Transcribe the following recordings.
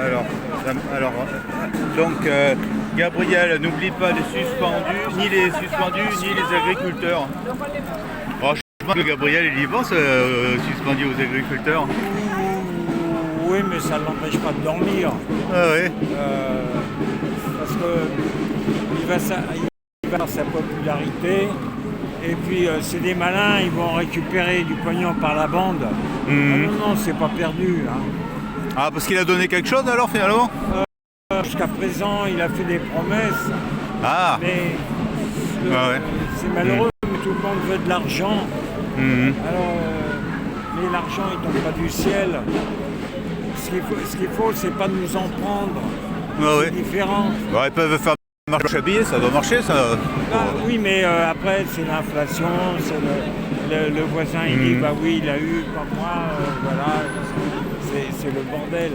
Alors, donc, Gabriel, n'oublie pas les suspendus, ni les suspendus, ni les agriculteurs. Alors, je pense que Gabriel, il y pense suspendus aux agriculteurs. Oui, mais ça ne l'empêche pas de dormir. Ah oui. Parce qu'il va avoir sa popularité. Et puis, c'est des malins, ils vont récupérer du pognon par la bande. Ah non, c'est pas perdu. Hein. Ah, parce qu'il a donné quelque chose alors, finalement Jusqu'à présent, il a fait des promesses. Ah. Mais Ouais. c'est malheureux, mais tout le monde veut de l'argent. Alors, mais l'argent, il tombe pas du ciel. Ce qu'il faut, c'est pas nous en prendre. C'est différent. Bon, ils peuvent faire marche à billets, ça doit marcher, ça. Oui, mais après, c'est l'inflation, c'est le voisin, il dit, bah oui, il a eu, pas moi, voilà, c'est le bordel.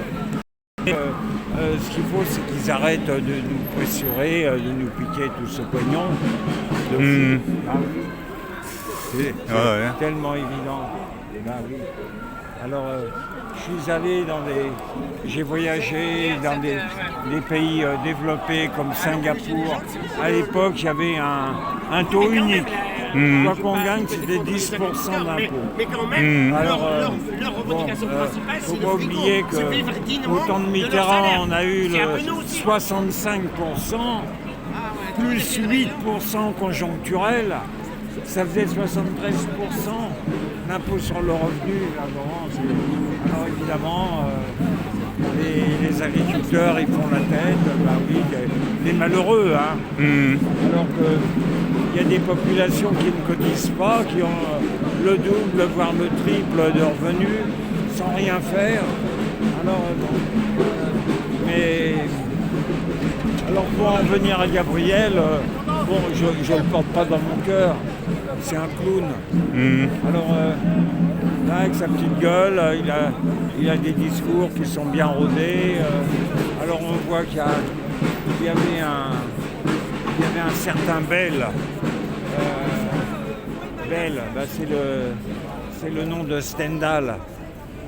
Ce qu'il faut, c'est qu'ils arrêtent de nous pressurer, de nous piquer tout ce pognon. Ah oui. C'est tellement évident. Bah oui. Alors, je suis allé j'ai voyagé dans des pays développés comme Singapour. À l'époque, il y avait un taux unique. Quoi qu'on gagne, c'était 10% d'impôt. Alors, faut pas oublier qu'au temps de Mitterrand, on a eu le 65%, plus 8% conjoncturel. Ça faisait 73% d'impôt sur le revenu. Alors évidemment, les agriculteurs, ils font la tête, bah oui, les malheureux. Hein. Alors qu'il y a des populations qui ne cotisent pas, qui ont le double, voire le triple de revenus, sans rien faire. Alors, alors pour en venir à Gabriel, je ne le porte pas dans mon cœur. C'est un clown. Alors là, avec sa petite gueule, il a des discours qui sont bien rodés. Alors on voit qu'il y avait un certain Bell. Bell, bah c'est le nom de Stendhal.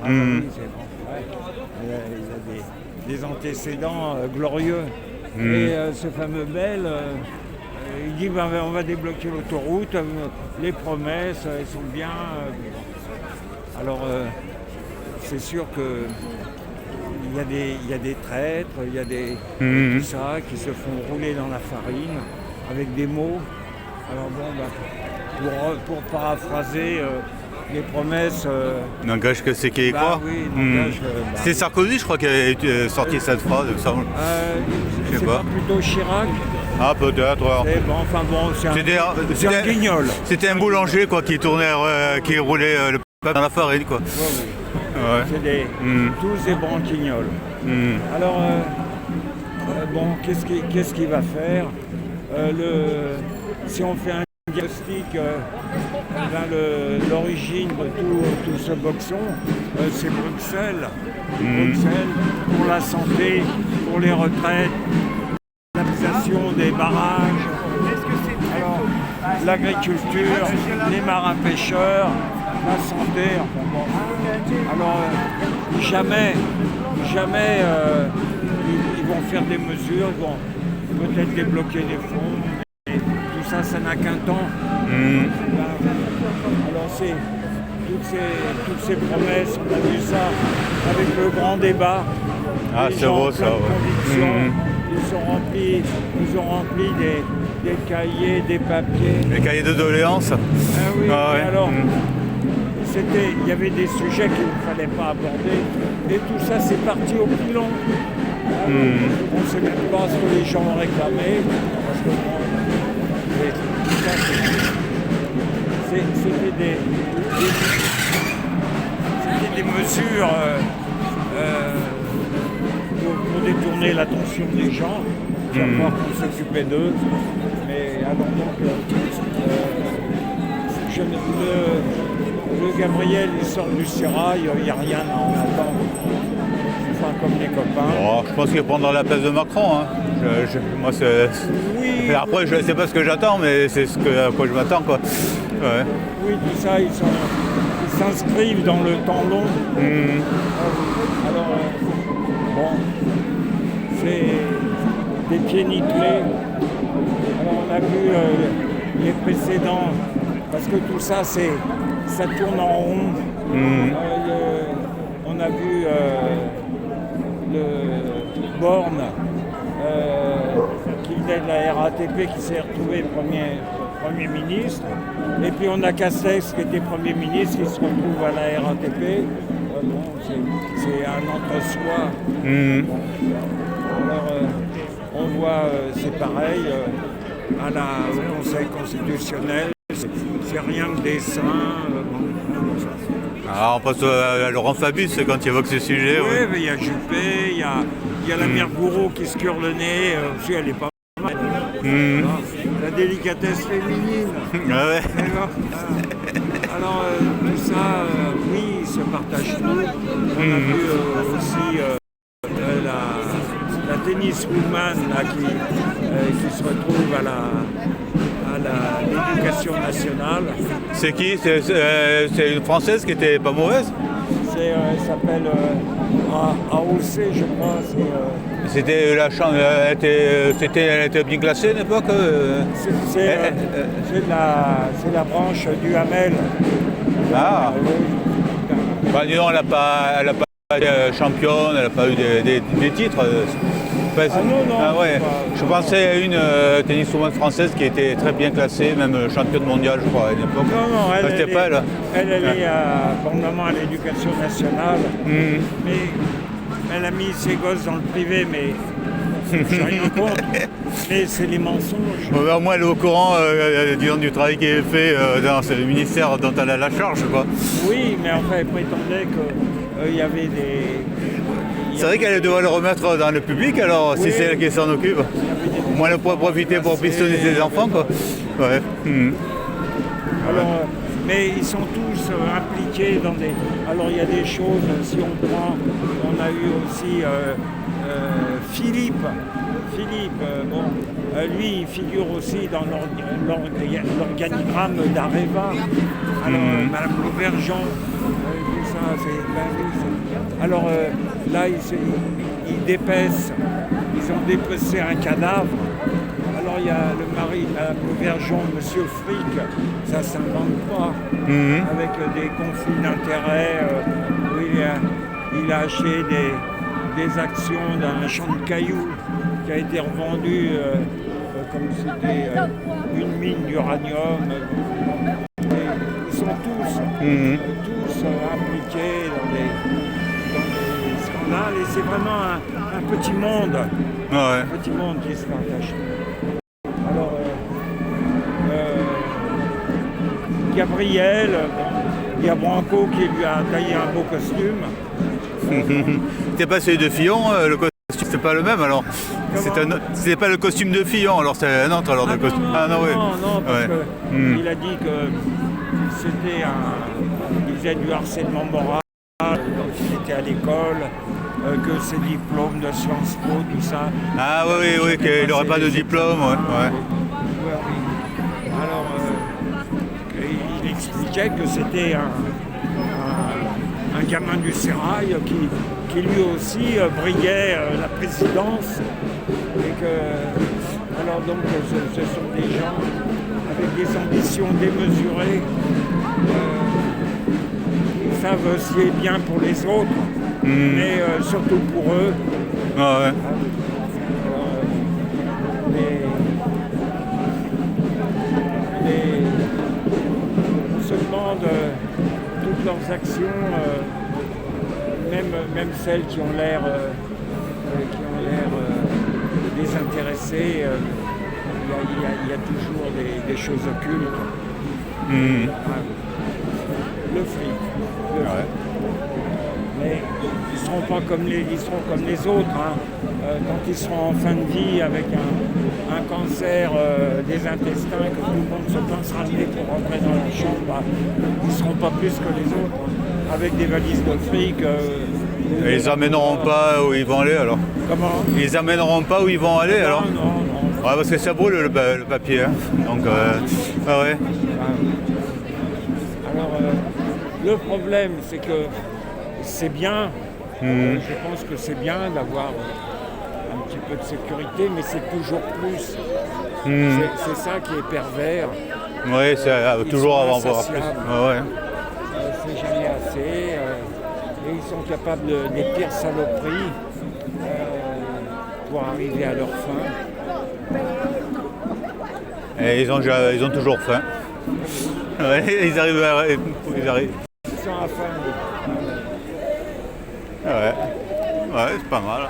Ah, oui, c'est bon. Il a des antécédents glorieux. Et ce fameux Bell, il dit on va débloquer l'autoroute, les promesses, elles sont bien. Alors c'est sûr que il y a des traîtres, il y a tout ça qui se font rouler dans la farine avec des mots. Alors bon, pour paraphraser les promesses. N'engage que c'est qui y croit. Oui, c'est Sarkozy, je crois, qui a sorti cette phrase, ça. Je sais pas. Plutôt Chirac. Ah, peut-être. C'est un guignol. C'était un boulanger, quoi, qui tournait, qui roulait le pain dans la farine, quoi. Ouais. C'est tous des branquignols. Alors, bon, qu'est-ce qu'il va faire si on fait un diagnostic, l'origine de tout ce boxon, c'est Bruxelles. Bruxelles, pour la santé, pour les retraites, l'application des barrages, alors, l'agriculture, les marins-pêcheurs, la santé. Enfin, bon. Alors, jamais ils vont faire des mesures, ils vont peut-être débloquer des fonds. Tout ça, ça n'a qu'un temps. Alors c'est toutes ces promesses, on a vu ça avec le grand débat. Ah, c'est beau ça. Ils ont rempli des cahiers, des papiers. Les cahiers de doléances. Oui, alors il y avait des sujets qu'il ne fallait pas aborder. Et tout ça, c'est parti au pilon. On ne sait même pas ce que les gens ont réclamé. Parce que c'était des mesures pour détourner l'attention des gens, savoir qu'on s'occupait d'eux. Mais alors donc, le Gabriel, il sort du sérail, il n'y a rien à en attendre. Enfin, comme les copains. Oh, je pense qu'il va prendre la place de Macron. Hein. Moi, c'est... Oui. Après, je ne sais pas ce que j'attends, mais c'est à quoi je m'attends, quoi. Ouais. Oui, tout ça, ils s'inscrivent dans le temps long. Alors, bon, des pieds nickelés. Alors on a vu les précédents, parce que tout ça, ça tourne en rond. On a vu le Borne, qui venait de la RATP, qui s'est retrouvé Premier ministre. Et puis on a Castex, qui était Premier ministre, qui se retrouve à la RATP. Bon, c'est un entre-soi. Alors, on voit, c'est pareil, au Conseil constitutionnel, c'est rien que des seins. Alors on passe à Laurent Fabius quand il évoque ce sujet. Oui, Ouais. mais il y a Juppé, il y a la mère Gouraud qui se cure le nez, aussi elle est pas mal. La délicatesse féminine. Ouais. Alors, tout ça, oui, ils se partagent tout. On a vu aussi la tenniswoman là, qui se retrouve à l'éducation nationale. C'est qui? C'est une Française qui était pas mauvaise? Elle s'appelle AOC, je crois. C'était elle était bien classée à l'époque. C'est la branche du Hamel. Ah. Bah, disons, elle n'a pas été championne, elle n'a pas eu des titres. Non. Ah ouais. Je pensais à une tenniswoman française qui était très bien classée, même championne mondiale, je crois, à une époque. Non, c'était pas elle. Elle est pour le moment à l'éducation nationale, mais elle a mis ses gosses dans le privé, mais j'ai rien contre. Mais c'est les mensonges. Au moins, elle est au courant disons, du travail qui est fait dans le ministère dont elle a la charge, quoi. Oui, mais enfin, elle prétendait qu'il y avait des... C'est vrai qu'elle devrait le remettre dans le public, alors, Oui. si c'est elle qui s'en occupe. Au moins, elle pourrait profiter pour pistonner ses enfants, quoi. Ouais. Alors, mais ils sont tous impliqués dans des... Alors, il y a des choses, si on prend... On a eu aussi Philippe, lui, il figure aussi dans l'organigramme d'Areva. Alors, Madame Lauvergeon, tout ça, c'est... Alors, là, ils dépècent, ils ont dépecé un cadavre. Alors, il y a le mari de Madame Lauvergeon, Monsieur Frick, ça ne s'invente pas, avec des conflits d'intérêts, où il a acheté des actions d'un champ de cailloux qui a été revendu comme c'était une mine d'uranium. Ils sont tous impliqués dans des scandales et c'est vraiment un petit monde, un petit monde qui se partage. Alors, Gabriel, il y a Branco qui lui a taillé un beau costume. C'était pas celui de Fillon, le costume, c'est pas le même alors. C'est pas le costume de Fillon, alors c'est un autre alors de costume. Non, parce qu'il a dit que c'était il faisait du harcèlement moral, qu'il était à l'école, que ses diplômes de Sciences Po, tout ça. Ah oui, qu'il n'aurait pas de diplôme, ouais. Alors, il expliquait que c'était un gamin du sérail qui lui aussi briguait la présidence. Et que, alors donc, ce sont des gens avec des ambitions démesurées, qui savent ce qui est bien pour les autres, mais surtout pour eux. Ah ouais. On se demande toutes leurs actions, même celles qui ont l'air désintéressées, il y a toujours des choses occultes. Le fric. Mais ils seront comme les autres. Quand ils seront en fin de vie avec un cancer des intestins, que tout le monde se pincera le nez pour rentrer dans la chambre, ils ne seront pas plus que les autres. Avec des valises de fric. Et ils amèneront pas où ils vont aller alors? Comment? Ils amèneront pas où ils vont aller alors? Non. Ouais, parce que ça brûle le papier. Hein. Donc, ouais. Alors, le problème, c'est que c'est bien. Je pense que c'est bien d'avoir un petit peu de sécurité, mais c'est toujours plus. Hmm. C'est ça qui est pervers. Oui, c'est toujours sont avant voir plus. insatiables. Ouais. C'est jamais assez. Et ils sont capables des pires saloperies pour arriver à leur fin. Et ils ont toujours faim. Ouais, ils arrivent à... Ils arrivent. Ils sont affamés. Ouais, ouais, c'est pas mal.